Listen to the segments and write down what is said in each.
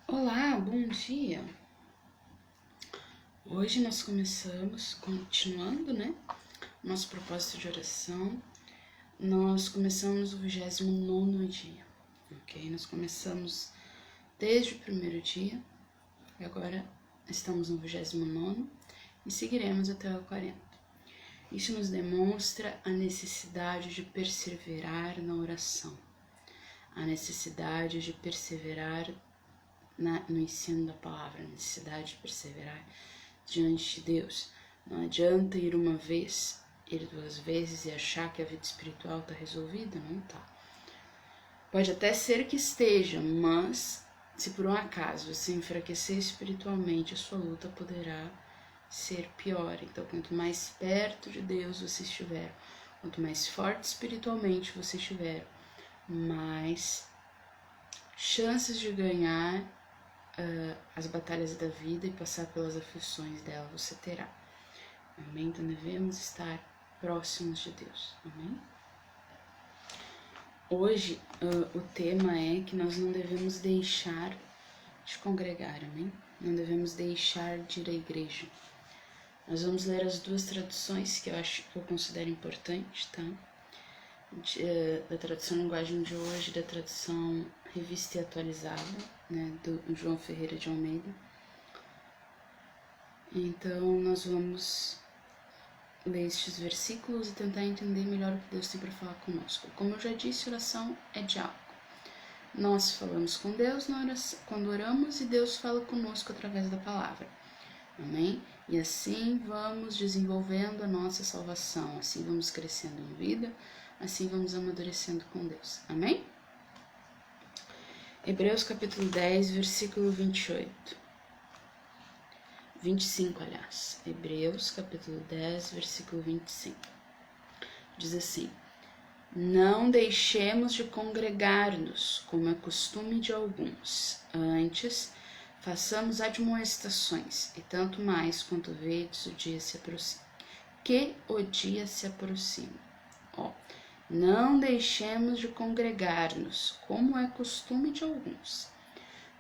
Olá, bom dia! Hoje nós continuando, nosso propósito de oração, nós começamos o 29º dia, ok? Nós começamos desde o primeiro dia e agora estamos no 29º e seguiremos até o 40. Isso nos demonstra a necessidade de perseverar na oração, a necessidade de perseverar no ensino da palavra, a necessidade de perseverar diante de Deus. Não adianta ir uma vez, ir 2 vezes e achar que a vida espiritual está resolvida, não está. Pode até ser que esteja, mas se por um acaso você enfraquecer espiritualmente, a sua luta poderá ser pior. Então, quanto mais perto de Deus você estiver, quanto mais forte espiritualmente você estiver, mais chances de ganhar as batalhas da vida e passar pelas aflições dela você terá. Amém? Então devemos estar próximos de Deus. Amém? Hoje o tema é que nós não devemos deixar de congregar. Amém? Não devemos deixar de ir à igreja. Nós vamos ler as 2 traduções que eu considero importantes, tá? Da tradução linguagem de hoje, da tradução Revista e Atualizada, do João Ferreira de Almeida. Então nós vamos ler estes versículos e tentar entender melhor o que Deus tem para falar conosco. Como eu já disse, oração é diálogo. Nós falamos com Deus na oração, quando oramos, e Deus fala conosco através da palavra. Amém? E assim vamos desenvolvendo a nossa salvação, assim vamos crescendo em vida, assim vamos amadurecendo com Deus. Amém? Hebreus capítulo 10, versículo 25, aliás. Hebreus capítulo 10, versículo 25. Diz assim: não deixemos de congregar-nos, como é costume de alguns. Antes, façamos admoestações, e tanto mais quanto vedes o dia se aproxima. Que o dia se aproxima. Não deixemos de congregar-nos, como é costume de alguns.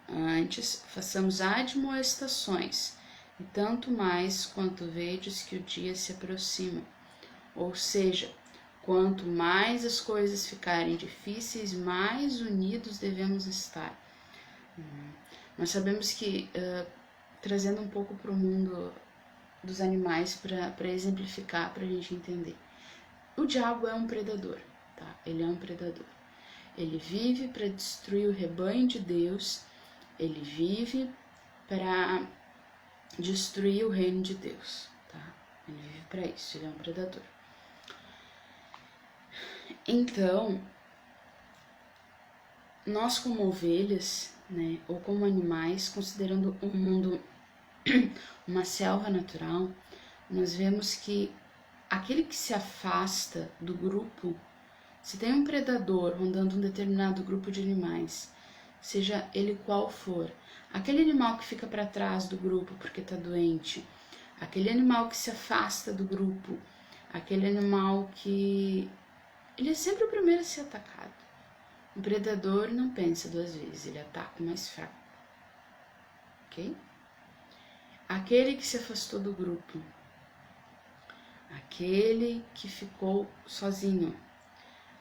Antes, façamos admoestações, e tanto mais quanto vedes que o dia se aproxima. Ou seja, quanto mais as coisas ficarem difíceis, mais unidos devemos estar. Nós sabemos que, trazendo um pouco para o mundo dos animais, para exemplificar, para a gente entender, o diabo é um predador, tá? Ele é um predador. Ele vive para destruir o rebanho de Deus, ele vive para destruir o reino de Deus, tá? Ele vive para isso, ele é um predador. Então, nós como ovelhas, ou como animais, considerando o mundo uma selva natural, nós vemos que aquele que se afasta do grupo, se tem um predador rondando um determinado grupo de animais, seja ele qual for, aquele animal que fica para trás do grupo porque está doente, aquele animal que se afasta do grupo, aquele animal que ele é sempre o primeiro a ser atacado. O predador não pensa 2 vezes, ele ataca o mais fraco. Ok? Aquele que se afastou do grupo, aquele que ficou sozinho,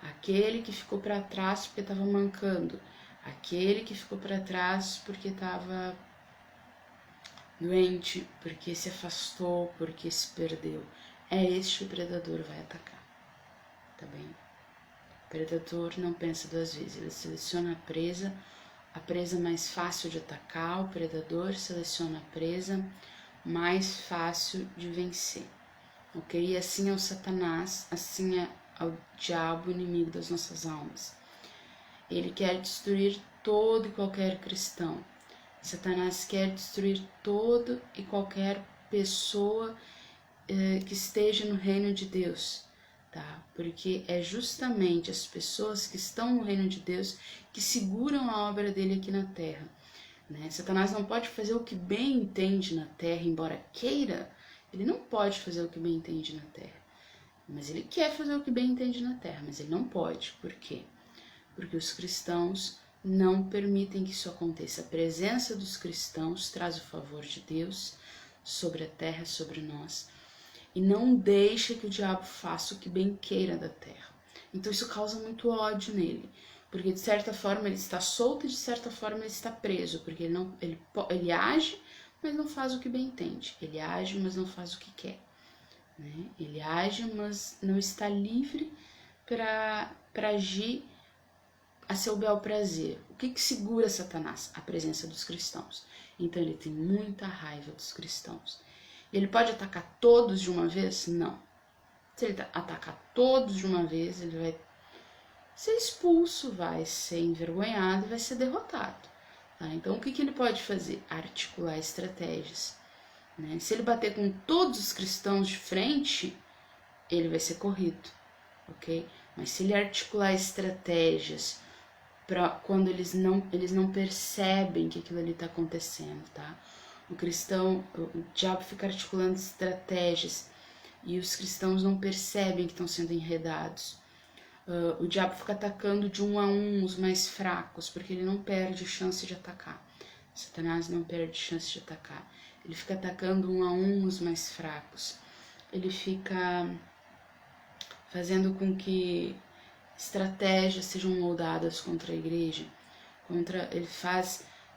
aquele que ficou para trás porque estava mancando, aquele que ficou para trás porque estava doente, porque se afastou, porque se perdeu. É este o predador vai atacar, tá bem? O predador não pensa 2 vezes, ele seleciona a presa mais fácil de atacar, o predador seleciona a presa mais fácil de vencer, ok? E assim é o Satanás, assim é o diabo, inimigo das nossas almas. Ele quer destruir todo e qualquer cristão. Satanás quer destruir todo e qualquer pessoa que esteja no reino de Deus, tá? Porque é justamente as pessoas que estão no reino de Deus que seguram a obra dele aqui na terra, né? Satanás não pode fazer o que bem entende na terra, embora queira, ele não pode fazer o que bem entende na terra. Mas ele quer fazer o que bem entende na terra, mas ele não pode. Por quê? Porque os cristãos não permitem que isso aconteça. A presença dos cristãos traz o favor de Deus sobre a terra, sobre nós, e não deixa que o diabo faça o que bem queira da terra. Então isso causa muito ódio nele, porque de certa forma ele está solto e de certa forma ele está preso, porque ele age, mas não faz o que bem entende. Ele age, mas não faz o que quer. Né? Ele age, mas não está livre para agir a seu bel prazer. O que segura Satanás? A presença dos cristãos. Então ele tem muita raiva dos cristãos. Ele pode atacar todos de uma vez? Não. Se ele atacar todos de uma vez, ele vai ser expulso, vai ser envergonhado, vai ser derrotado. Tá? Então o que ele pode fazer? Articular estratégias. Né? Se ele bater com todos os cristãos de frente, ele vai ser corrido. Ok? Mas se ele articular estratégias para quando eles não percebem que aquilo ali está acontecendo, tá? O diabo fica articulando estratégias e os cristãos não percebem que estão sendo enredados. O diabo fica atacando de um a um os mais fracos, porque ele não perde chance de atacar. Satanás não perde chance de atacar. Ele fica atacando um a um os mais fracos. Ele fica fazendo com que estratégias sejam moldadas contra a igreja.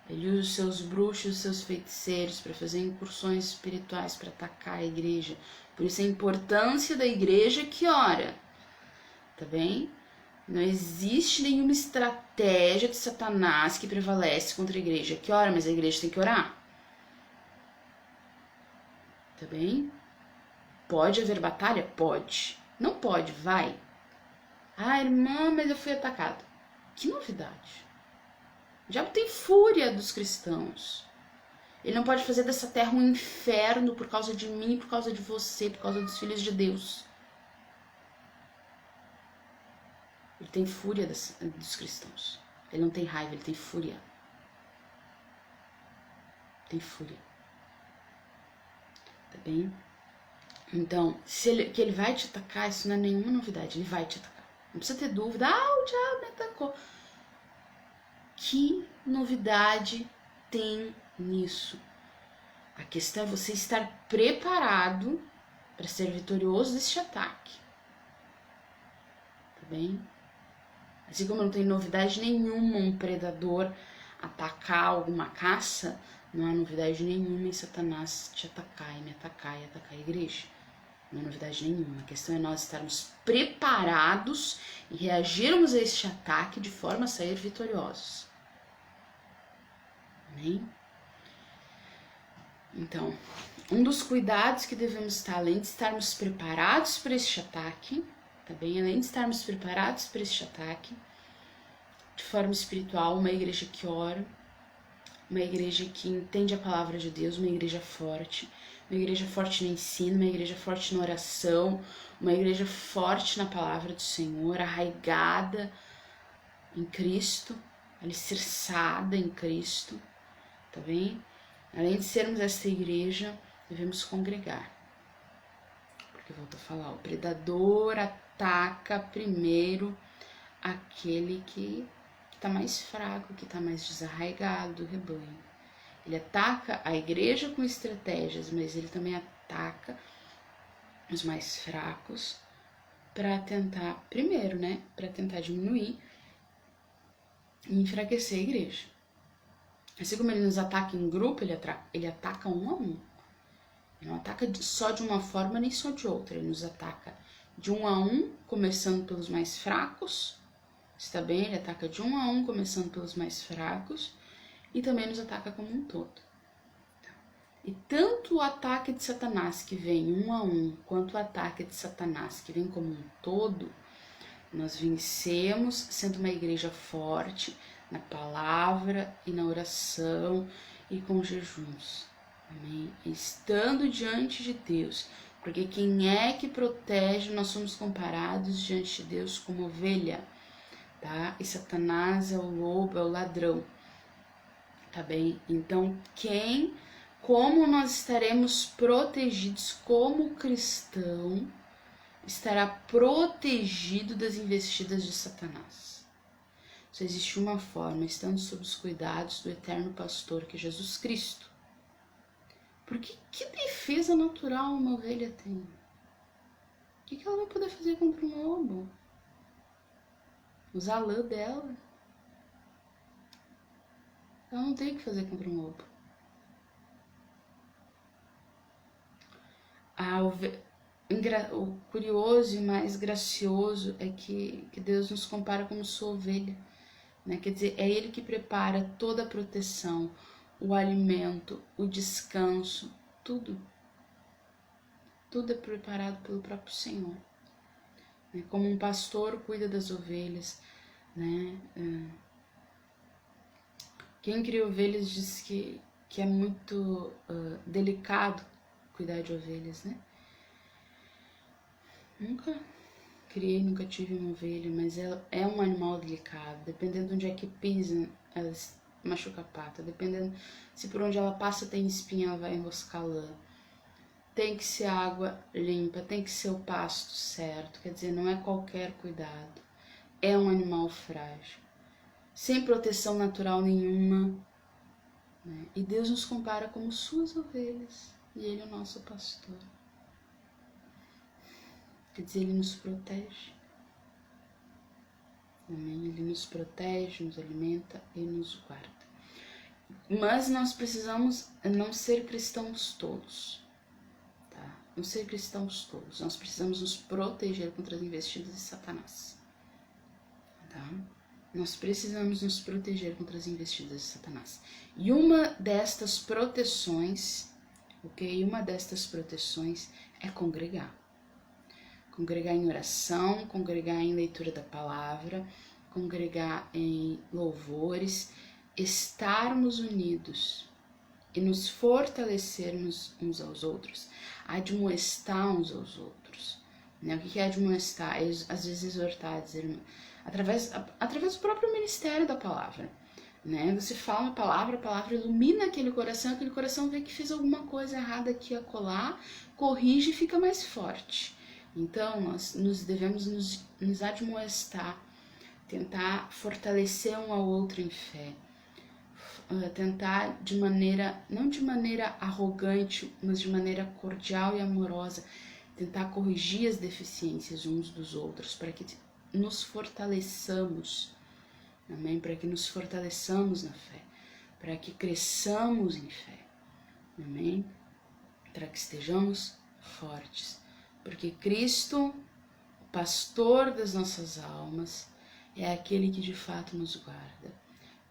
Ele usa os seus bruxos, os seus feiticeiros para fazer incursões espirituais, para atacar a igreja. Por isso a importância da igreja que ora. Tá bem? Não existe nenhuma estratégia de Satanás que prevalece contra a igreja que ora, mas a igreja tem que orar. Tá bem? Pode haver batalha? Pode. Não pode, vai. Ah, irmã, mas eu fui atacado. Que novidade. O diabo tem fúria dos cristãos. Ele não pode fazer dessa terra um inferno por causa de mim, por causa de você, por causa dos filhos de Deus. Ele tem fúria dos cristãos. Ele não tem raiva, ele tem fúria. Tem fúria. Tá bem? Então, que ele vai te atacar, isso não é nenhuma novidade. Ele vai te atacar. Não precisa ter dúvida. Ah, o diabo me atacou. Que novidade tem nisso? A questão é você estar preparado para ser vitorioso desse ataque. Tá bem? Assim como não tem novidade nenhuma um predador atacar alguma caça, não há novidade nenhuma em Satanás te atacar e me atacar e atacar a igreja. Não é novidade nenhuma. A questão é nós estarmos preparados e reagirmos a este ataque de forma a sair vitoriosos. Amém? Então, um dos cuidados que devemos estar, além de estarmos preparados para este ataque, tá bem? Além de estarmos preparados para este ataque, de forma espiritual, uma igreja que ora, uma igreja que entende a palavra de Deus, uma igreja forte no ensino, uma igreja forte na oração, uma igreja forte na palavra do Senhor, arraigada em Cristo, alicerçada em Cristo, tá bem? Além de sermos essa igreja, devemos congregar. Porque volto a falar, o predador ataca primeiro aquele que está mais fraco, que está mais desarraigado do rebanho. Ele ataca a igreja com estratégias, mas ele também ataca os mais fracos para tentar, primeiro, né, para tentar diminuir e enfraquecer a igreja. Assim como ele nos ataca em grupo, ele ataca um a um. Ele não ataca só de uma forma nem só de outra. Ele nos ataca de um a um, começando pelos mais fracos. Está bem? Ele ataca de um a um, começando pelos mais fracos. E também nos ataca como um todo. E tanto o ataque de Satanás que vem um a um, quanto o ataque de Satanás que vem como um todo, nós vencemos sendo uma igreja forte na palavra e na oração e com jejuns. Amém? Estando diante de Deus, porque quem é que protege? Nós somos comparados diante de Deus como ovelha, tá? E Satanás é o lobo, é o ladrão, tá bem? Então, como nós estaremos protegidos como cristão, estará protegido das investidas de Satanás. Só existe uma forma, estando sob os cuidados do eterno pastor, que é Jesus Cristo. Porque que defesa natural uma ovelha tem? O que ela vai poder fazer contra um lobo? Usar a lã dela? Ela não tem o que fazer contra um lobo. O curioso e mais gracioso é que Deus nos compara como sua ovelha. Né? Quer dizer, é Ele que prepara toda a proteção, o alimento, o descanso, tudo. Tudo é preparado pelo próprio Senhor. Né? Como um pastor cuida das ovelhas. Né? Quem cria ovelhas diz que é muito delicado cuidar de ovelhas, né? Nunca criei, nunca tive uma ovelha, mas ela é um animal delicado. Dependendo de onde é que pisa, ela machuca a pata. Dependendo se por onde ela passa tem espinha, ela vai enroscar lã. Tem que ser água limpa, tem que ser o pasto certo. Quer dizer, não é qualquer cuidado. É um animal frágil, sem proteção natural nenhuma. Né? E Deus nos compara como suas ovelhas. E Ele é o nosso pastor. Quer dizer, Ele nos protege. Amém? Ele nos protege, nos alimenta e nos guarda. Mas nós precisamos não ser cristãos todos. Tá? Não ser cristãos todos. Nós precisamos nos proteger contra as investidas de Satanás. Tá? Nós precisamos nos proteger contra as investidas de Satanás. E uma destas proteções, Uma destas proteções é congregar. Congregar em oração, congregar em leitura da palavra, congregar em louvores, estarmos unidos e nos fortalecermos uns aos outros, admoestar uns aos outros. Né? O que é admoestar? É, às vezes exortar, dizer, através do próprio ministério da palavra. Né? Você fala a palavra ilumina aquele coração vê que fez alguma coisa errada aqui e acolá, corrige e fica mais forte. Então, nós devemos nos admoestar, tentar fortalecer um ao outro em fé, tentar não de maneira arrogante, mas de maneira cordial e amorosa, tentar corrigir as deficiências uns dos outros, para que nos fortaleçamos, amém? Para que nos fortaleçamos na fé, para que cresçamos em fé, amém? Para que estejamos fortes. Porque Cristo, o pastor das nossas almas, é aquele que de fato nos guarda.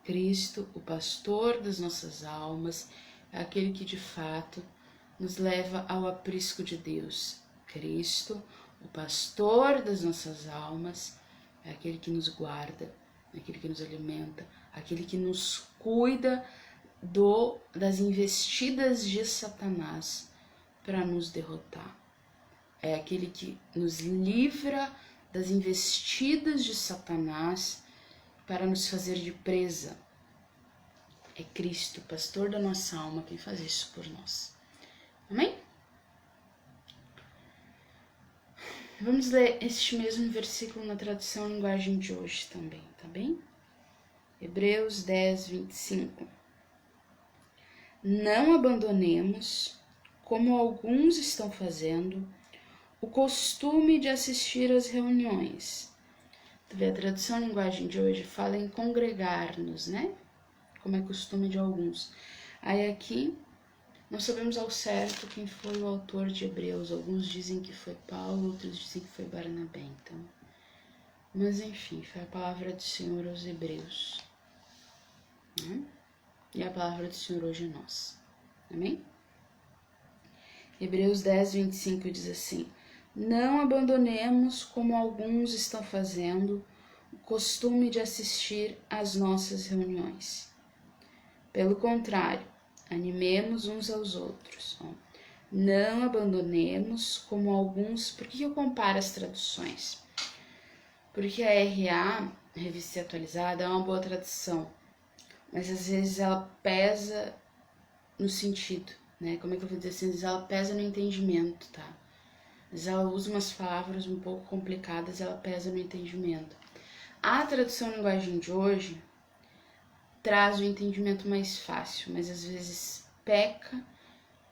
Cristo, o pastor das nossas almas, é aquele que de fato nos leva ao aprisco de Deus. Cristo, o pastor das nossas almas, é aquele que nos guarda, é aquele que nos alimenta, aquele que nos cuida das investidas de Satanás para nos derrotar. É aquele que nos livra das investidas de Satanás para nos fazer de presa. É Cristo, pastor da nossa alma, quem faz isso por nós. Amém? Vamos ler este mesmo versículo na tradução linguagem de hoje também, tá bem? Hebreus 10, 25. Não abandonemos, como alguns estão fazendo, o costume de assistir às reuniões. A tradução linguagem de hoje fala em congregar-nos, né? Como é costume de alguns. Aí aqui, não sabemos ao certo quem foi o autor de Hebreus. Alguns dizem que foi Paulo, outros dizem que foi Barnabé, então. Mas enfim, foi a palavra do Senhor aos Hebreus. Né? E a palavra do Senhor hoje a nós. Amém? Hebreus 10, 25 diz assim: não abandonemos, como alguns estão fazendo, o costume de assistir às nossas reuniões. Pelo contrário, animemos uns aos outros. Não abandonemos, como alguns... Por que eu comparo as traduções? Porque a RA, Revista Atualizada, é uma boa tradução, mas às vezes ela pesa no sentido, né? Como é que eu vou dizer assim? Às vezes ela pesa no entendimento, tá? Às vezes ela usa umas palavras um pouco complicadas, ela pesa no entendimento. A tradução linguagem de hoje traz o entendimento mais fácil, mas às vezes peca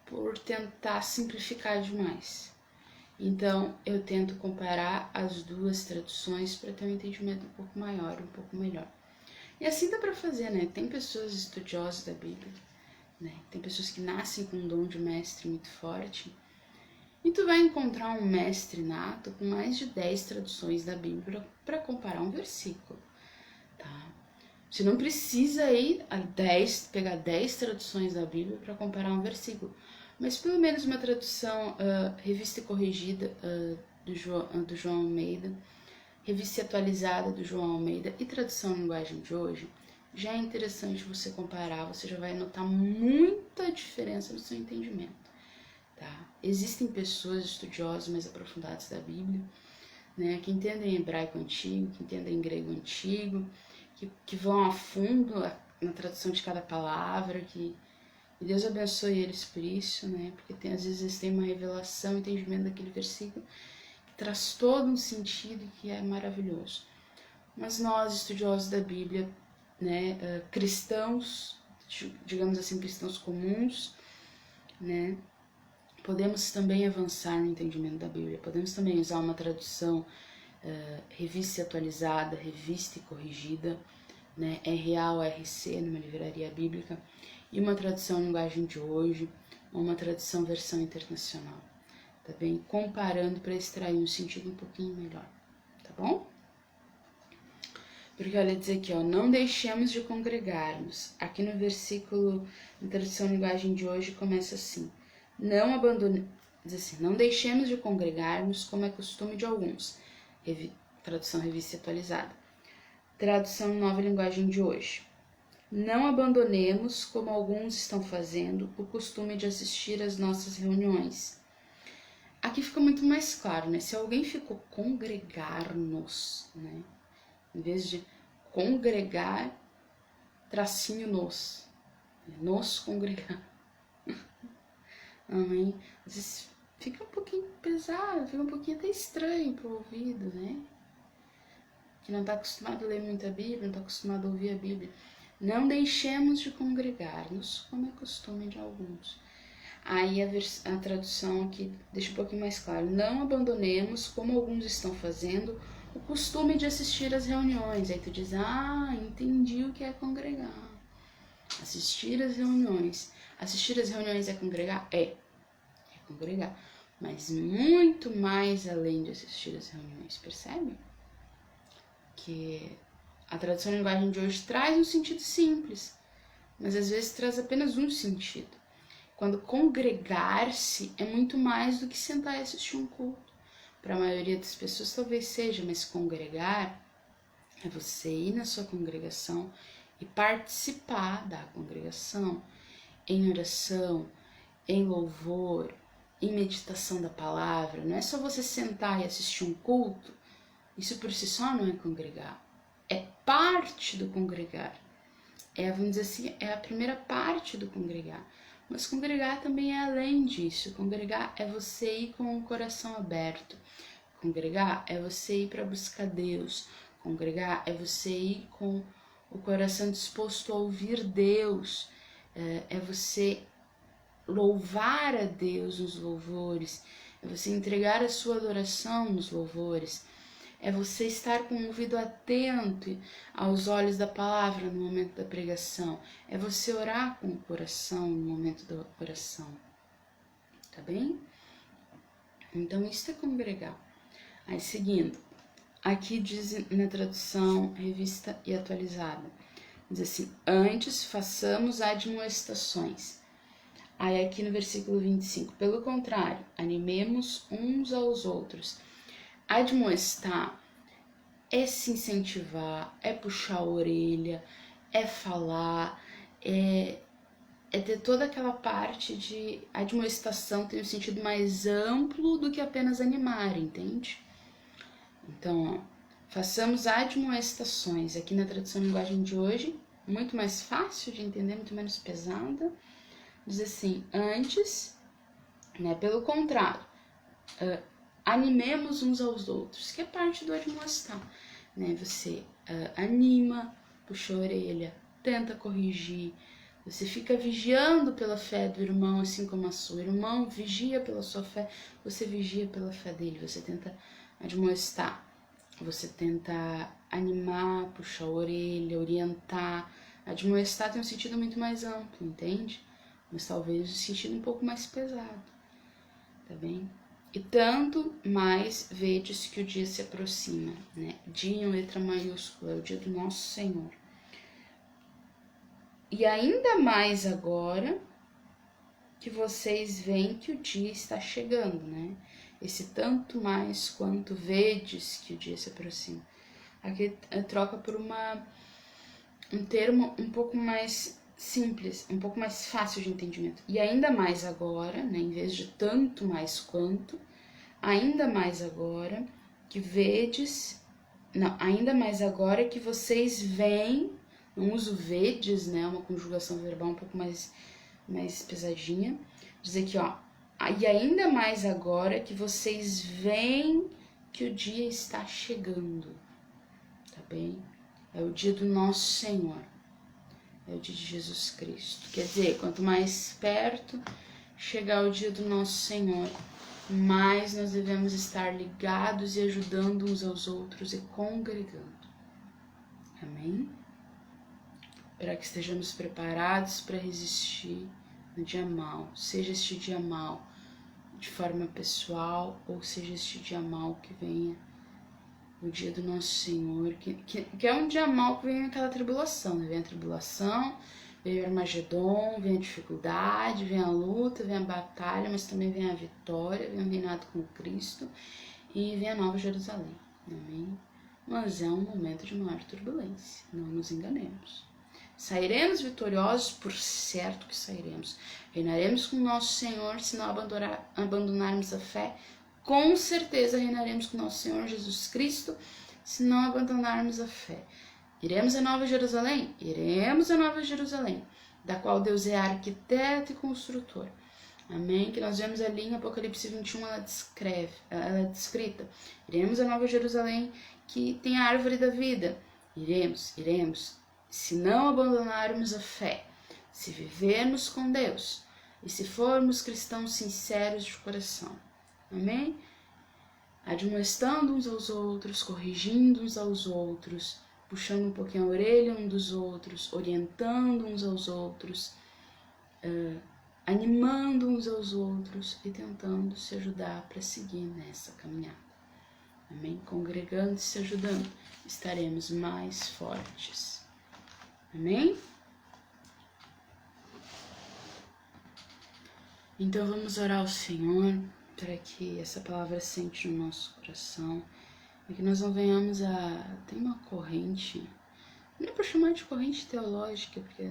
por tentar simplificar demais. Então, eu tento comparar as duas traduções para ter um entendimento um pouco maior, um pouco melhor. E assim dá para fazer, né? Tem pessoas estudiosas da Bíblia, né? Tem pessoas que nascem com um dom de mestre muito forte. E tu vai encontrar um mestre nato com mais de 10 traduções da Bíblia para comparar um versículo, tá? Você não precisa ir pegar 10 traduções da Bíblia para comparar um versículo, mas pelo menos uma tradução revista e corrigida do João Almeida, revista e atualizada do João Almeida e tradução linguagem de hoje, já é interessante você comparar, você já vai notar muita diferença no seu entendimento. Tá? Existem pessoas estudiosas mais aprofundadas da Bíblia, né, que entendem hebraico antigo, que entendem grego antigo, que vão a fundo na tradução de cada palavra, que Deus abençoe eles por isso, né, porque às vezes eles têm uma revelação, um entendimento daquele versículo, que traz todo um sentido que é maravilhoso. Mas nós, estudiosos da Bíblia, né, cristãos, digamos assim, cristãos comuns, né, podemos também avançar no entendimento da Bíblia, podemos também usar uma tradução revista e atualizada, revista e corrigida, né, RA ou RC, numa livraria bíblica, e uma tradução linguagem de hoje, ou uma tradução versão internacional, tá bem? Comparando para extrair um sentido um pouquinho melhor, tá bom? Porque olha, diz aqui, ó, não deixemos de congregar-nos. Aqui no versículo, na tradução linguagem de hoje, começa assim: não abandone, diz assim, não deixemos de congregar-nos como é costume de alguns. Tradução revista atualizada. Tradução nova linguagem de hoje. Não abandonemos, como alguns estão fazendo, o costume de assistir às nossas reuniões. Aqui fica muito mais claro, né? Se alguém ficou congregar-nos, né? Em vez de congregar, tracinho nos congregar. Amém? Às vezes fica um pouquinho pesado, fica um pouquinho até estranho pro ouvido, né? Que não tá acostumado a ler muita Bíblia, não tá acostumado a ouvir a Bíblia. Não deixemos de congregar-nos, como é costume de alguns. Aí a tradução aqui deixa um pouquinho mais claro. Não abandonemos, como alguns estão fazendo, o costume de assistir às reuniões. Aí tu diz, entendi o que é congregar. Assistir às reuniões. Assistir às reuniões é congregar? É congregar. Mas muito mais além de assistir às reuniões, percebe? Que a tradução linguagem de hoje traz um sentido simples, mas às vezes traz apenas um sentido. Quando congregar-se é muito mais do que sentar e assistir um culto. Para a maioria das pessoas talvez seja, mas congregar é você ir na sua congregação e participar da congregação em oração, em louvor, em meditação da palavra. Não é só você sentar e assistir um culto. Isso por si só não é congregar. É parte do congregar. Vamos dizer assim, é a primeira parte do congregar. Mas congregar também é além disso. Congregar é você ir com o coração aberto. Congregar é você ir para buscar Deus. Congregar é você ir com o coração disposto a ouvir Deus. É você louvar a Deus nos louvores. É você entregar a sua adoração nos louvores. É você estar com o ouvido atento aos olhos da palavra no momento da pregação. É você orar com o coração no momento da oração. Tá bem? Então, isso é congregar. Aí, seguindo. Aqui diz na tradução revista e atualizada. Diz assim, antes façamos admoestações. Aí aqui no versículo 25. Pelo contrário, animemos uns aos outros. Admoestar é se incentivar, é puxar a orelha, é falar, é ter toda aquela parte de admoestação, tem um sentido mais amplo do que apenas animar, entende? Então, ó, façamos admoestações. Aqui na tradução linguagem de hoje, muito mais fácil de entender, muito menos pesada. Diz assim, antes, né, pelo contrário, animemos uns aos outros, que é parte do admoestar, né? Você anima, puxa a orelha, tenta corrigir. Você fica vigiando pela fé do irmão, assim como a sua irmão vigia pela sua fé, você vigia pela fé dele. Você tenta admoestar, você tenta animar, puxar a orelha, orientar. Admoestar tem um sentido muito mais amplo, entende? Mas talvez um sentido um pouco mais pesado, tá bem? E tanto mais vedes que o dia se aproxima, né? Dia em letra maiúscula, é o dia do nosso Senhor. E ainda mais agora que vocês veem que o dia está chegando, né? Esse tanto mais quanto vedes que o dia se aproxima. Aqui troca por um termo um pouco mais simples, um pouco mais fácil de entendimento. E ainda mais agora, né? Em vez de tanto mais quanto, ainda mais agora que vedes... Não, ainda mais agora que vocês veem... Não uso vedes, né? Uma conjugação verbal um pouco mais pesadinha. Diz aqui, ó. E ainda mais agora que vocês veem que o dia está chegando. Tá bem? É o dia do nosso Senhor. É o dia de Jesus Cristo. Quer dizer, quanto mais perto chegar o dia do nosso Senhor, mais nós devemos estar ligados e ajudando uns aos outros e congregando. Amém? Para que estejamos preparados para resistir no dia mau, seja este dia mau de forma pessoal ou seja este dia mau que venha o dia do nosso Senhor, que é um dia mau que vem aquela tribulação, né? Vem a tribulação, vem o Armagedon, vem a dificuldade, vem a luta, vem a batalha, mas também vem a vitória, vem o reinado com Cristo e vem a Nova Jerusalém, amém? Mas é um momento de maior turbulência, não nos enganemos. Sairemos vitoriosos, por certo que sairemos. Reinaremos com o nosso Senhor, se não abandonarmos a fé. Com certeza reinaremos com o nosso Senhor Jesus Cristo, se não abandonarmos a fé. Iremos a Nova Jerusalém? Iremos a Nova Jerusalém, da qual Deus é arquiteto e construtor. Amém? Que nós vemos ali em Apocalipse 21, ela é descrita. Iremos a Nova Jerusalém, que tem a árvore da vida. Iremos. Se não abandonarmos a fé, se vivermos com Deus e se formos cristãos sinceros de coração. Amém? Admoestando uns aos outros, corrigindo uns aos outros, puxando um pouquinho a orelha uns dos outros, orientando uns aos outros, animando uns aos outros e tentando se ajudar para seguir nessa caminhada. Amém? Congregando e se ajudando, estaremos mais fortes. Amém? Então vamos orar ao Senhor para que essa palavra sente no nosso coração e que nós não venhamos a... Tem uma corrente, não é para chamar de corrente teológica, porque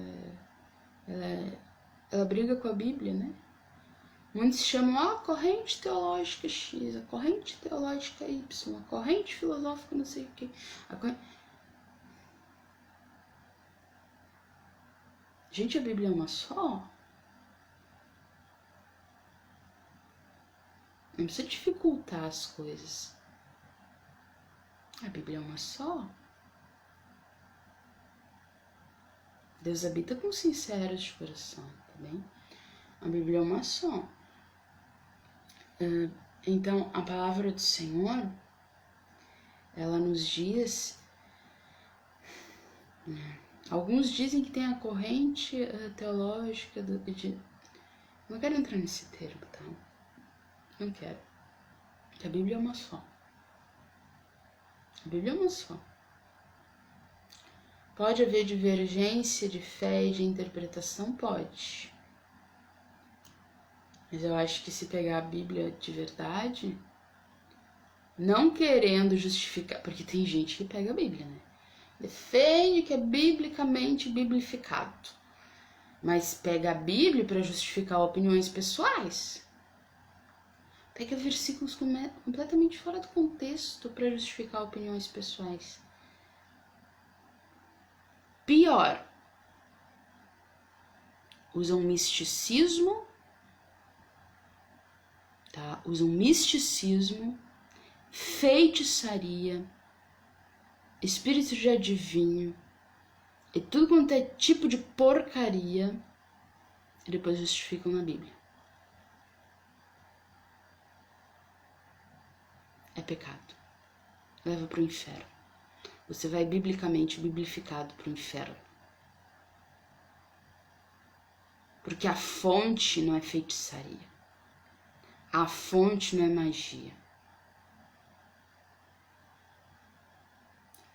ela briga com a Bíblia, né? Muitos chamam a corrente teológica X, a corrente teológica Y, a corrente filosófica não sei o que. Gente, a Bíblia é uma só? Não precisa dificultar as coisas. A Bíblia é uma só. Deus habita com sinceros de coração, tá bem? A Bíblia é uma só. Então, a palavra do Senhor, ela nos diz... Alguns dizem que tem a corrente teológica Não quero entrar nesse termo, tá? Não quero. Porque a Bíblia é uma só. A Bíblia é uma só. Pode haver divergência de fé e de interpretação? Pode. Mas eu acho que se pegar a Bíblia de verdade, não querendo justificar, porque tem gente que pega a Bíblia, né? Defende que é biblicamente biblificado, mas pega a Bíblia para justificar opiniões pessoais. Pega versículos completamente fora do contexto para justificar opiniões pessoais. Pior, usam misticismo, tá? Usam misticismo, feitiçaria, espírito de adivinho e tudo quanto é tipo de porcaria, e depois justificam na Bíblia. É pecado. Leva para o inferno. Você vai biblicamente biblificado para o inferno. Porque a fonte não é feitiçaria. A fonte não é magia.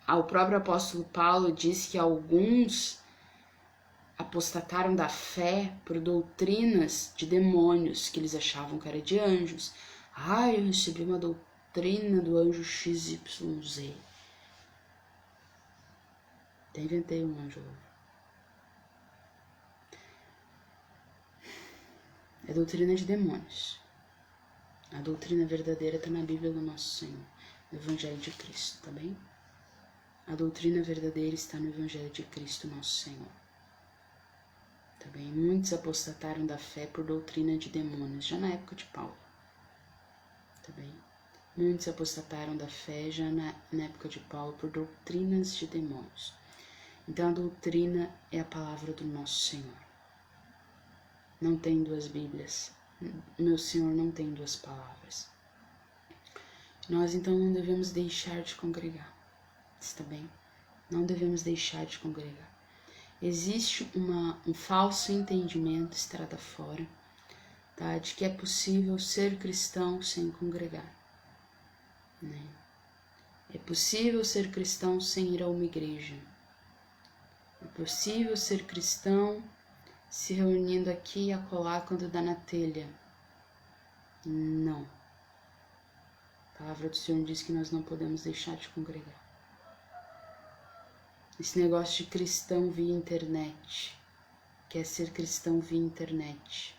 O próprio apóstolo Paulo diz que alguns apostataram da fé por doutrinas de demônios que eles achavam que era de anjos. Eu recebi uma doutrina do anjo XYZ. Até inventei um anjo. É doutrina de demônios. A doutrina verdadeira está na Bíblia do nosso Senhor, no Evangelho de Cristo, tá bem? A doutrina verdadeira está no Evangelho de Cristo, nosso Senhor. Tá bem? Muitos apostataram da fé por doutrina de demônios, já na época de Paulo. Tá bem? Muitos apostataram da fé já na época de Paulo por doutrinas de demônios. Então a doutrina é a palavra do nosso Senhor. Não tem duas Bíblias. Meu Senhor não tem duas palavras. Nós então não devemos deixar de congregar. Está bem? Não devemos deixar de congregar. Existe um falso entendimento estrada fora, tá? De que é possível ser cristão sem congregar, né? É possível ser cristão sem ir a uma igreja. É possível ser cristão se reunindo aqui e acolá quando dá na telha. Não. A palavra do Senhor diz que nós não podemos deixar de congregar. Esse negócio de cristão via internet. Quer ser cristão via internet.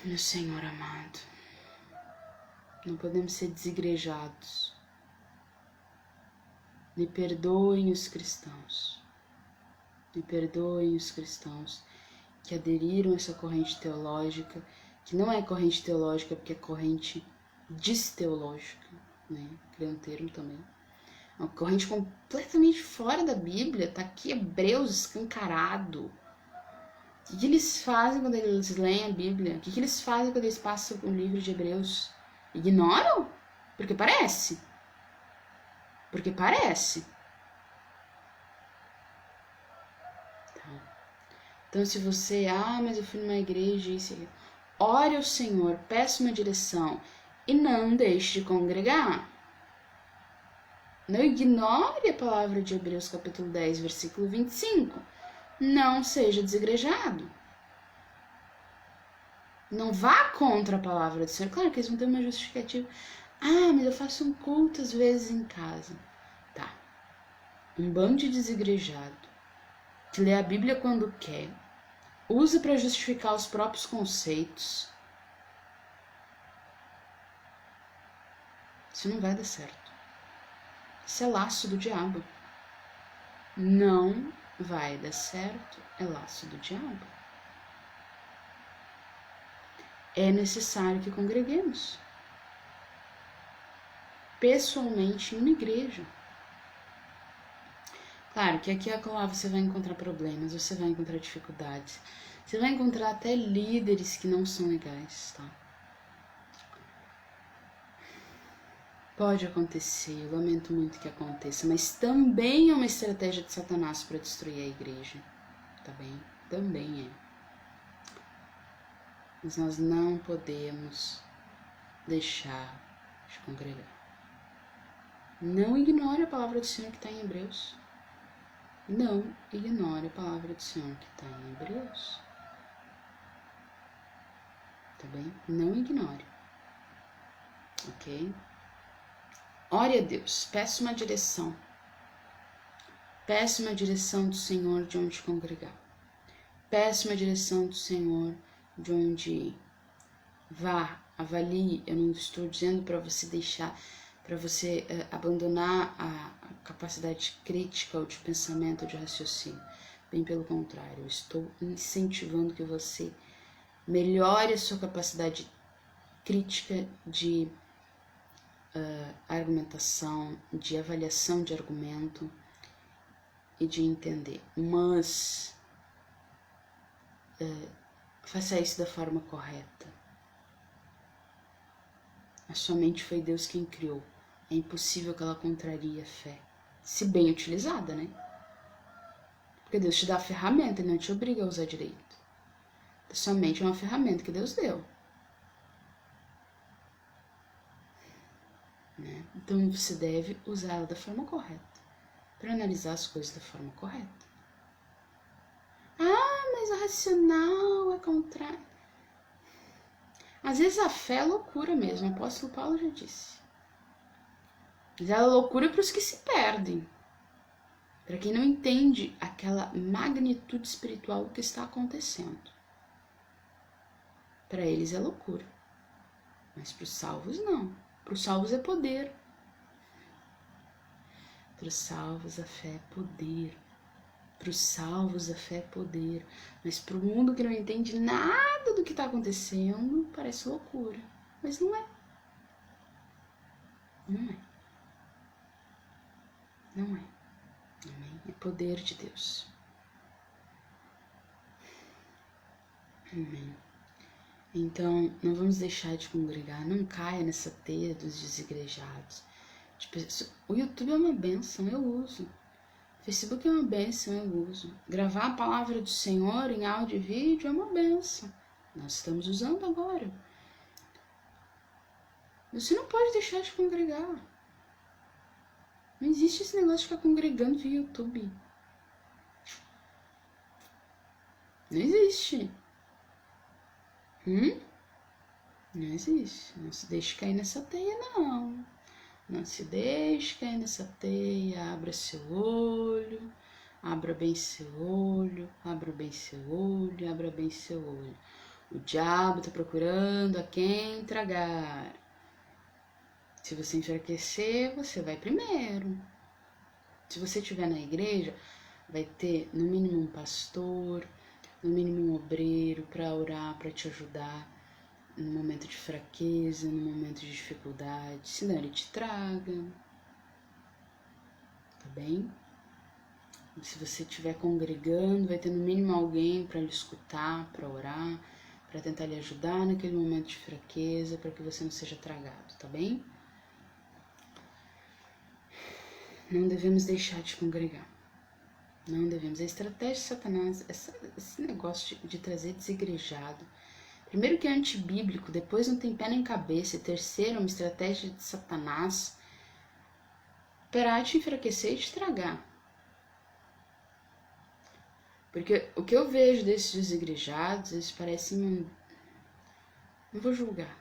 Meu Senhor amado. Não podemos ser desigrejados. Me perdoem os cristãos. Me perdoem os cristãos que aderiram a essa corrente teológica, que não é corrente teológica porque é corrente disteológica, né? Criei um termo também. Uma corrente completamente fora da Bíblia, tá aqui Hebreus escancarado. O que eles fazem quando eles leem a Bíblia? O que eles fazem quando eles passam o livro de Hebreus? Ignoram? Porque parece. Porque parece. Então se você, mas eu fui numa igreja, isso aqui. Ore ao Senhor, peça uma direção e não deixe de congregar. Não ignore a palavra de Hebreus capítulo 10, versículo 25. Não seja desigrejado. Não vá contra a palavra do Senhor. Claro que eles vão ter uma justificativa. Mas eu faço um culto às vezes em casa. Tá. Um bando de desigrejado que lê a Bíblia quando quer, usa para justificar os próprios conceitos. Isso não vai dar certo. Isso é laço do diabo. Não vai dar certo, é laço do diabo. É necessário que congreguemos pessoalmente em uma igreja. Claro que aqui e acolá você vai encontrar problemas, você vai encontrar dificuldades, você vai encontrar até líderes que não são legais, tá? Pode acontecer, eu lamento muito que aconteça, mas também é uma estratégia de Satanás para destruir a igreja, tá bem? Também é. Mas nós não podemos deixar de congregar. Não ignore a palavra do Senhor que está em Hebreus. Não ignore a palavra do Senhor que está em Hebreus. Tá bem? Não ignore. Ok? Ore a Deus. Peça uma direção. Peça uma direção do Senhor de onde congregar. Peça uma direção do Senhor de onde ir. Vá, avalie. Eu não estou dizendo para você deixar, para você abandonar a capacidade crítica ou de pensamento ou de raciocínio. Bem pelo contrário, eu estou incentivando que você melhore a sua capacidade crítica de argumentação, de avaliação de argumento e de entender. Mas faça isso da forma correta. A sua mente foi Deus quem criou. É impossível que ela contrarie a fé. Se bem utilizada, né? Porque Deus te dá a ferramenta, Ele não te obriga a usar direito. A sua mente é uma ferramenta que Deus deu. Né? Então você deve usá-la da forma correta. Para analisar as coisas da forma correta. Ah, mas o racional é contrário. Às vezes a fé é loucura mesmo, o apóstolo Paulo já disse. Mas ela é loucura para os que se perdem. Para quem não entende aquela magnitude espiritual do que está acontecendo. Para eles é loucura. Mas para os salvos não. Para os salvos é poder. Para os salvos a fé é poder. Para os salvos a fé é poder. Mas para o mundo que não entende nada do que está acontecendo, parece loucura. Mas não é. Não é. Não é. Amém? É poder de Deus. Amém. Então, não vamos deixar de congregar. Não caia nessa teia dos desigrejados. O YouTube é uma bênção, eu uso. O Facebook é uma bênção, eu uso. Gravar a palavra do Senhor em áudio e vídeo é uma bênção. Nós estamos usando agora. Você não pode deixar de congregar. Não existe esse negócio de ficar congregando via YouTube. Não existe. Não existe. Não se deixe cair nessa teia, não. Não se deixe cair nessa teia. Abra seu olho. Abra bem seu olho. Abra bem seu olho. Abra bem seu olho. O diabo está procurando a quem tragar. Se você enfraquecer, você vai primeiro. Se você estiver na igreja, vai ter no mínimo um pastor, no mínimo um obreiro para orar, para te ajudar no momento de fraqueza, no momento de dificuldade. Senão ele te traga. Tá bem? Se você estiver congregando, vai ter no mínimo alguém para lhe escutar, para orar, para tentar lhe ajudar naquele momento de fraqueza, para que você não seja tragado, tá bem? Não devemos deixar de congregar. Não devemos. A estratégia de Satanás, esse negócio de trazer desigrejado, primeiro que é antibíblico, depois não tem pé nem cabeça, e terceiro é uma estratégia de Satanás para te enfraquecer e te tragar. Porque o que eu vejo desses desigrejados, eles parecem... Não vou julgar.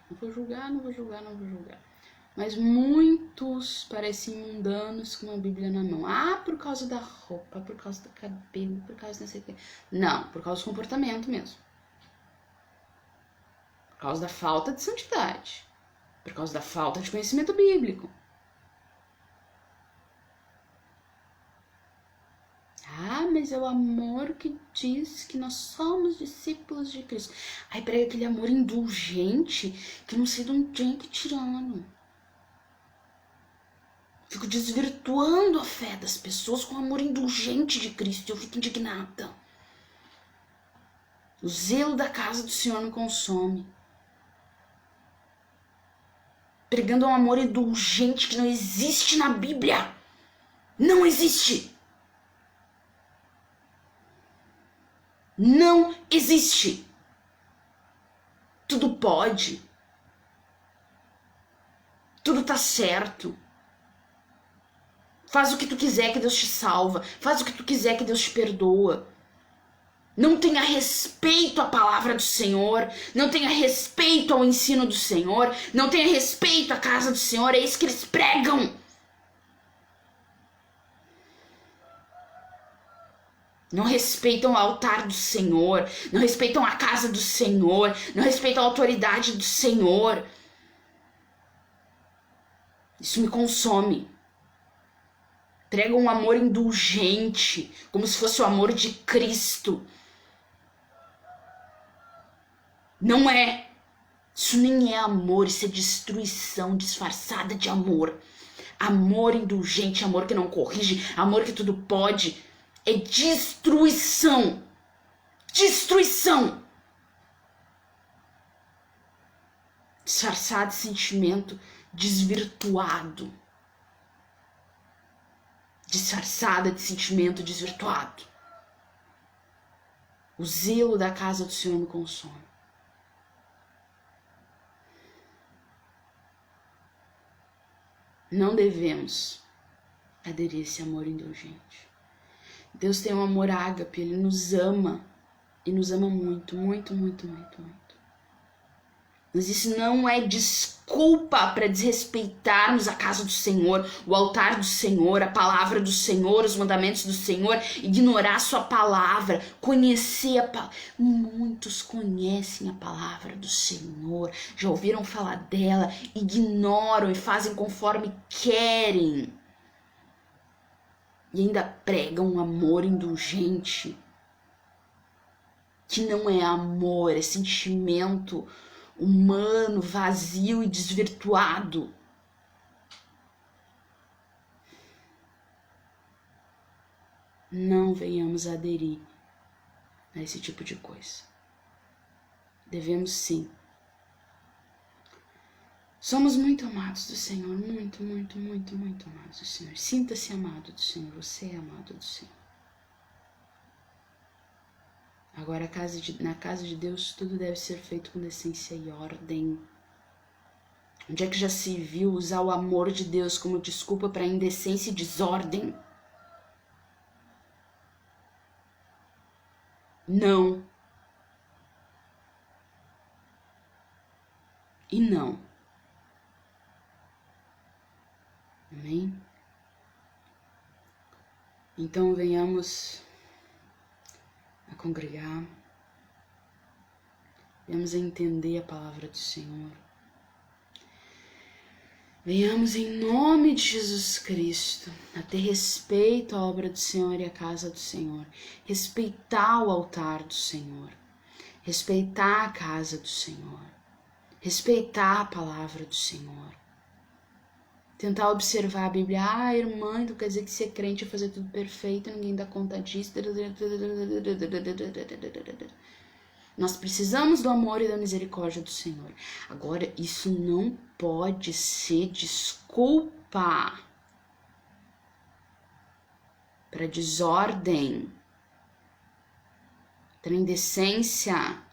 Mas muitos parecem mundanos com uma Bíblia na mão. Ah, por causa da roupa, por causa do cabelo, por causa dessa... Não, por causa do comportamento mesmo. Por causa da falta de santidade. Por causa da falta de conhecimento bíblico. Ah, mas é o amor que diz que nós somos discípulos de Cristo. Aí prega aquele amor indulgente que não sei de onde é que tirando. Fico desvirtuando a fé das pessoas com o amor indulgente de Cristo. Eu fico indignada. O zelo da casa do Senhor me consome. Pregando um amor indulgente que não existe na Bíblia. Não existe. Não existe. Tudo pode. Tudo tá certo. Faz o que tu quiser que Deus te salva. Faz o que tu quiser que Deus te perdoa. Não tenha respeito à palavra do Senhor. Não tenha respeito ao ensino do Senhor. Não tenha respeito à casa do Senhor. É isso que eles pregam. Não respeitam o altar do Senhor. Não respeitam a casa do Senhor. Não respeitam a autoridade do Senhor. Isso me consome. Pregam um amor indulgente, como se fosse o amor de Cristo. Não é. Isso nem é amor, isso é destruição disfarçada de amor. Amor indulgente, amor que não corrige, amor que tudo pode. É destruição. Destruição. Disfarçado de sentimento desvirtuado. Disfarçada de sentimento desvirtuado. O zelo da casa do Senhor me consome. Não devemos aderir a esse amor indulgente. Deus tem um amor ágape, Ele nos ama. E nos ama muito, muito, muito, muito, muito. Mas isso não é desculpa para desrespeitarmos a casa do Senhor, o altar do Senhor, a palavra do Senhor, os mandamentos do Senhor, ignorar a sua palavra, conhecer a palavra. Muitos conhecem a palavra do Senhor, já ouviram falar dela, ignoram e fazem conforme querem. E ainda pregam um amor indulgente, que não é amor, é sentimento humano, vazio e desvirtuado. Não venhamos aderir a esse tipo de coisa. Devemos sim. Somos muito amados do Senhor, muito, muito, muito, muito amados do Senhor. Sinta-se amado do Senhor, você é amado do Senhor. Agora, na casa de Deus, tudo deve ser feito com decência e ordem. Onde é que já se viu usar o amor de Deus como desculpa para indecência e desordem? Não. E não. Amém? Então venhamos a congregar, venhamos a entender a palavra do Senhor. Venhamos em nome de Jesus Cristo a ter respeito à obra do Senhor e à casa do Senhor, respeitar o altar do Senhor, respeitar a casa do Senhor, respeitar a palavra do Senhor. Tentar observar a Bíblia. Irmã, tu quer dizer que ser crente é fazer tudo perfeito, ninguém dá conta disso. Nós precisamos do amor e da misericórdia do Senhor. Agora, isso não pode ser desculpa para desordem, para indecência,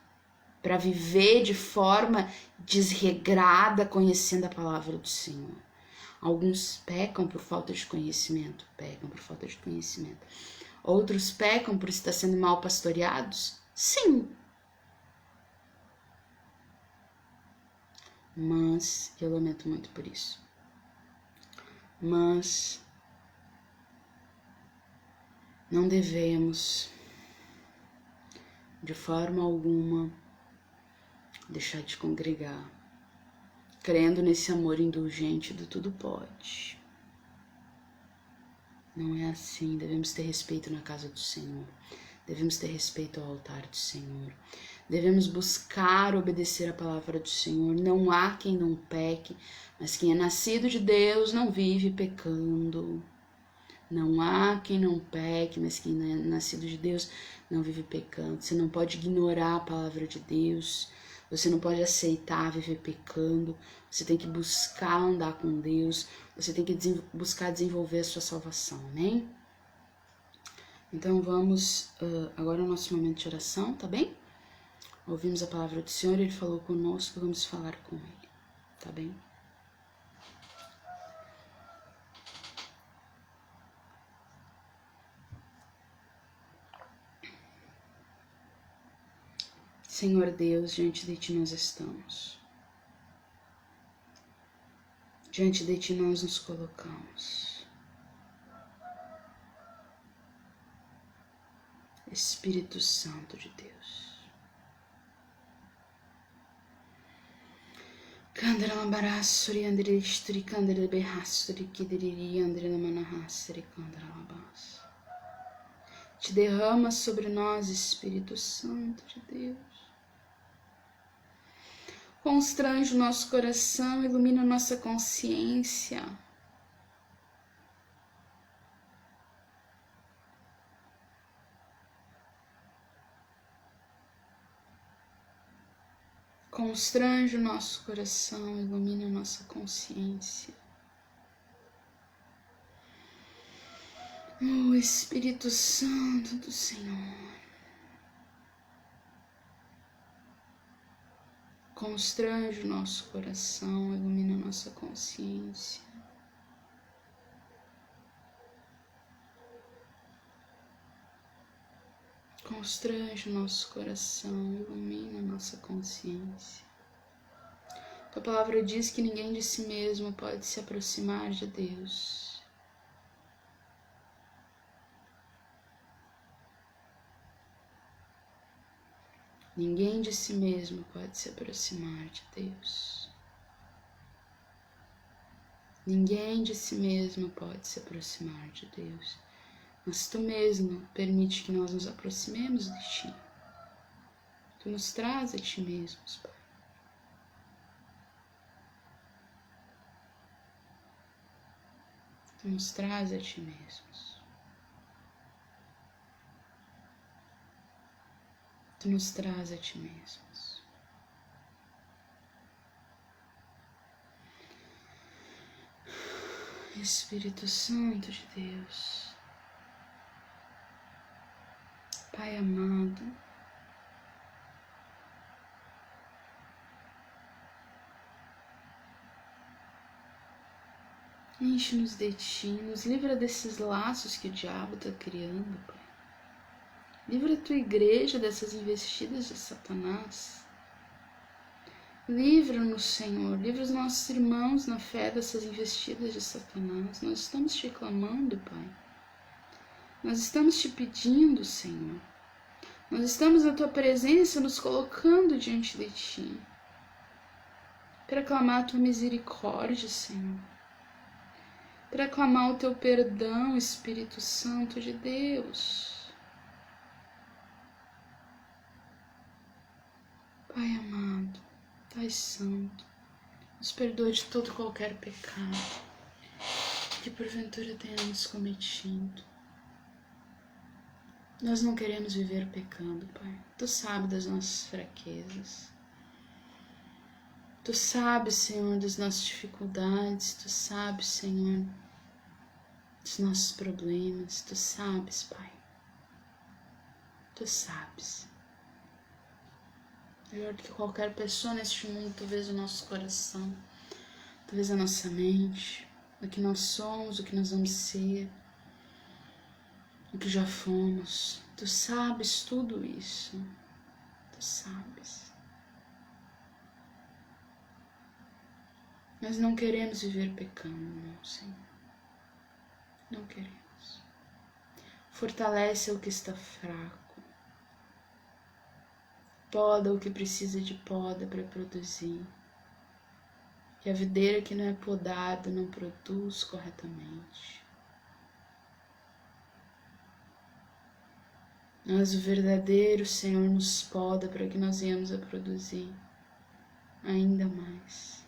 para viver de forma desregrada, conhecendo a palavra do Senhor. Alguns pecam por falta de conhecimento, Outros pecam por estar sendo mal pastoreados? Sim. Mas, eu lamento muito por isso. Mas, não devemos, de forma alguma, deixar de congregar, crendo nesse amor indulgente do tudo pode. Não é assim. Devemos ter respeito na casa do Senhor. Devemos ter respeito ao altar do Senhor. Devemos buscar obedecer a palavra do Senhor. Não há quem não peque, mas quem é nascido de Deus não vive pecando. Não há quem não peque, mas quem é nascido de Deus não vive pecando. Você não pode ignorar a palavra de Deus. Você não pode aceitar viver pecando. Você tem que buscar andar com Deus. Você tem que buscar desenvolver a sua salvação, amém? Então vamos agora ao nosso momento de oração, tá bem? Ouvimos a palavra do Senhor, Ele falou conosco, vamos falar com Ele, tá bem? Senhor Deus, diante de Ti nós estamos. Diante de Ti nós nos colocamos. Espírito Santo de Deus. Kandra lambarasuri andere istri kandra berrasuri kidiri andre namanahasuri kandra labas. Te derrama sobre nós, Espírito Santo de Deus. Constrange o nosso coração, ilumina a nossa consciência. Constrange o nosso coração, ilumina a nossa consciência. Oh, Espírito Santo do Senhor. Constrange o nosso coração, ilumina a nossa consciência. Constrange o nosso coração, ilumina a nossa consciência. Tua palavra diz que ninguém de si mesmo pode se aproximar de Deus. Ninguém de si mesmo pode se aproximar de Deus. Ninguém de si mesmo pode se aproximar de Deus. Mas Tu mesmo permite que nós nos aproximemos de Ti. Tu nos traz a Ti mesmos, Pai. Tu nos traz a Ti mesmos. Tu nos traz a Ti mesmos. Espírito Santo de Deus, Pai amado, enche-nos de Ti, nos livra desses laços que o diabo está criando, Pai. Livra a Tua igreja dessas investidas de Satanás. Livra-nos, Senhor, livra os nossos irmãos na fé dessas investidas de Satanás. Nós estamos Te clamando, Pai. Nós estamos Te pedindo, Senhor. Nós estamos na Tua presença, nos colocando diante de Ti, para clamar a Tua misericórdia, Senhor. Para clamar o Teu perdão, Espírito Santo de Deus. Pai amado, Pai santo, nos perdoe de todo qualquer pecado que porventura tenhamos cometido. Nós não queremos viver pecando, Pai. Tu sabes das nossas fraquezas. Tu sabes, Senhor, das nossas dificuldades. Tu sabes, Senhor, dos nossos problemas. Tu sabes, Pai. Tu sabes. Melhor do que qualquer pessoa neste mundo, Tu vês o nosso coração, Tu vês a nossa mente, o que nós somos, o que nós vamos ser, o que já fomos. Tu sabes tudo isso. Tu sabes. Nós não queremos viver pecando, não, Senhor. Não queremos. Fortalece o que está fraco. Poda o que precisa de poda para produzir. Que a videira que não é podada não produz corretamente. Mas o verdadeiro Senhor nos poda para que nós venhamos a produzir ainda mais.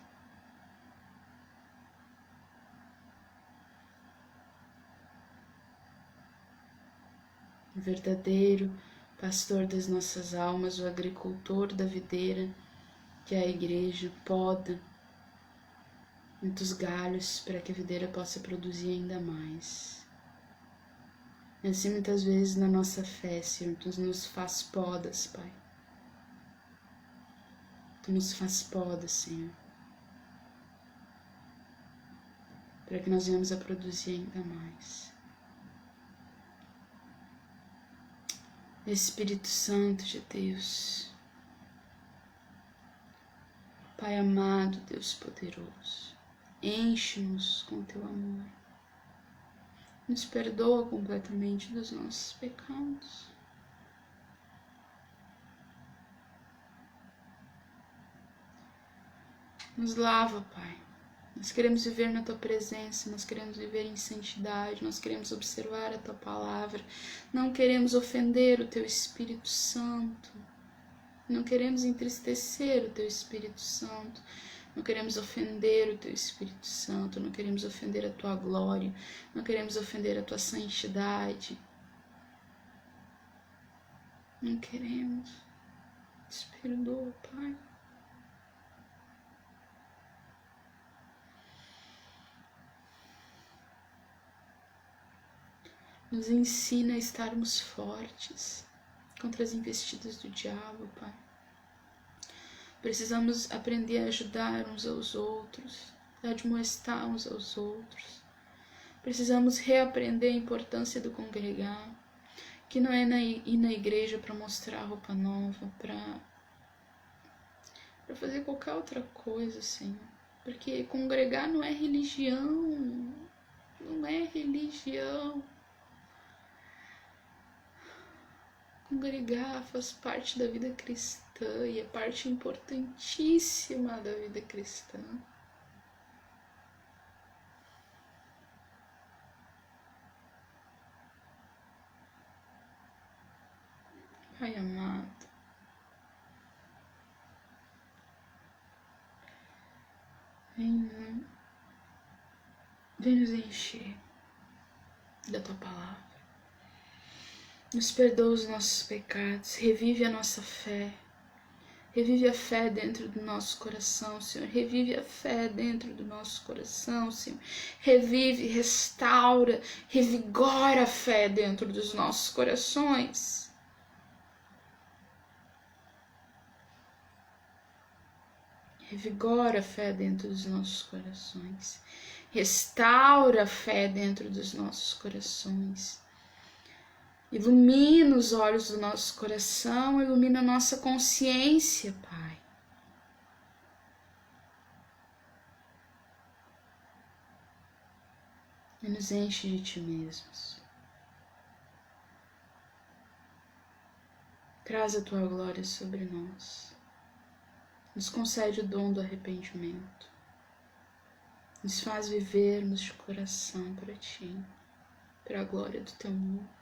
O verdadeiro pastor das nossas almas, o agricultor da videira, que é a igreja, poda muitos galhos para que a videira possa produzir ainda mais. E assim muitas vezes na nossa fé, Senhor, Tu nos faz podas, Pai. Tu nos faz podas, Senhor, para que nós venhamos a produzir ainda mais. Espírito Santo de Deus, Pai amado, Deus poderoso, enche-nos com Teu amor. Nos perdoa completamente dos nossos pecados. Nos lava, Pai. Nós queremos viver na Tua presença, nós queremos viver em santidade, nós queremos observar a Tua palavra, não queremos ofender o Teu Espírito Santo. Não queremos entristecer o Teu Espírito Santo. Não queremos ofender o Teu Espírito Santo. Não queremos ofender a Tua glória. Não queremos ofender a Tua santidade. Não queremos. Nos perdoa, Pai. Nos ensina a estarmos fortes contra as investidas do diabo, Pai. Precisamos aprender a ajudar uns aos outros, a admoestar uns aos outros. Precisamos reaprender a importância do congregar, que não é ir na igreja para mostrar roupa nova, para fazer qualquer outra coisa, Senhor. Porque congregar não é religião, não é religião. Congregar faz parte da vida cristã e é parte importantíssima da vida cristã. Pai amado, vem nos encher da Tua palavra. Nos perdoa os nossos pecados, revive a nossa fé. Revive a fé dentro do nosso coração, Senhor. Revive a fé dentro do nosso coração, Senhor. Revive, restaura, revigora a fé dentro dos nossos corações. Revigora a fé dentro dos nossos corações. Restaura a fé dentro dos nossos corações. Ilumina os olhos do nosso coração, ilumina a nossa consciência, Pai. E nos enche de Ti mesmos. Traz a Tua glória sobre nós. Nos concede o dom do arrependimento. Nos faz vivermos de coração para Ti, para a glória do Teu nome.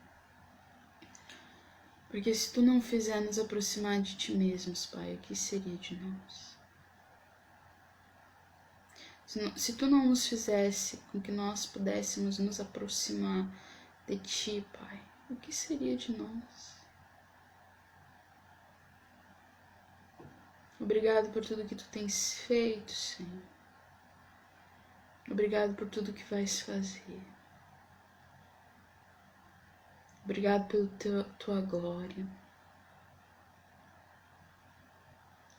Porque se Tu não fizer nos aproximar de Ti mesmos, Pai, o que seria de nós? Se Tu não nos fizesse com que nós pudéssemos nos aproximar de Ti, Pai, o que seria de nós? Obrigado por tudo que Tu tens feito, Senhor. Obrigado por tudo que vais fazer. Obrigado pela Tua glória.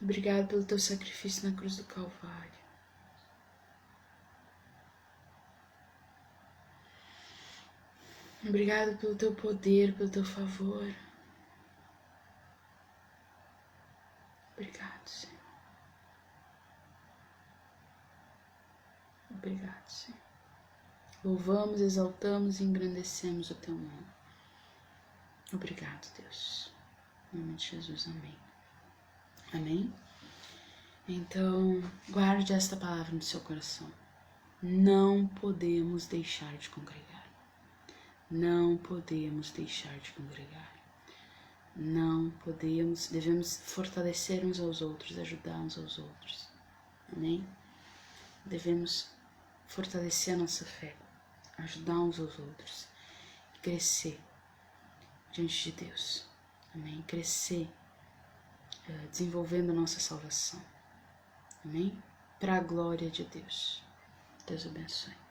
Obrigado pelo Teu sacrifício na cruz do Calvário. Obrigado pelo Teu poder, pelo Teu favor. Obrigado, Senhor. Obrigado, Senhor. Louvamos, exaltamos e engrandecemos o Teu nome. Obrigado, Deus. Em nome de Jesus, amém. Amém? Então, guarde esta palavra no seu coração. Não podemos deixar de congregar. Não podemos deixar de congregar. Não podemos, devemos fortalecer uns aos outros, ajudar uns aos outros. Amém? Devemos fortalecer a nossa fé, ajudar uns aos outros e crescer diante de Deus. Amém? Crescer, desenvolvendo a nossa salvação. Amém? Para a glória de Deus. Deus abençoe.